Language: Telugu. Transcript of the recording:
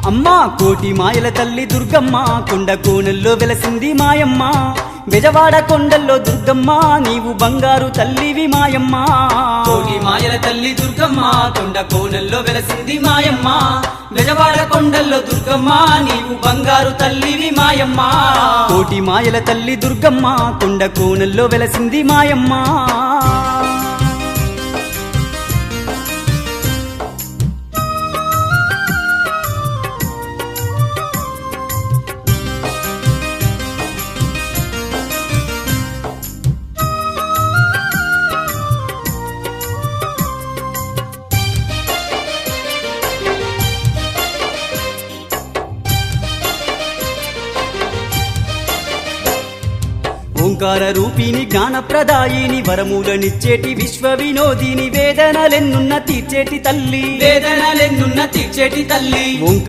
అమ్మా కోటి మాయల తల్లి దుర్గమ్మ కొండ కోనల్లో వెలసింది మాయమ్మ బెజవాడ కొండల్లో దుర్గమ్మ నీవు బంగారు తల్లివి మాయమ్మ కోటి మాయల తల్లి దుర్గమ్మ కొండ కోనల్లో వెలసింది మాయమ్మ బెజవాడ కొండల్లో దుర్గమ్మ నీవు బంగారు తల్లివి మాయమ్మ కోటి మాయల తల్లి దుర్గమ్మ కొండ కోనల్లో వెలసింది మాయమ్మ ఓంకార రూపిణి జ్ఞానప్రదాయిని వరములనిచ్చేటి విశ్వ వినోదిని వేదనలెన్నున్న తీర్చేటి తల్లి వేదనలెన్నున్న తీర్చేటి తల్లి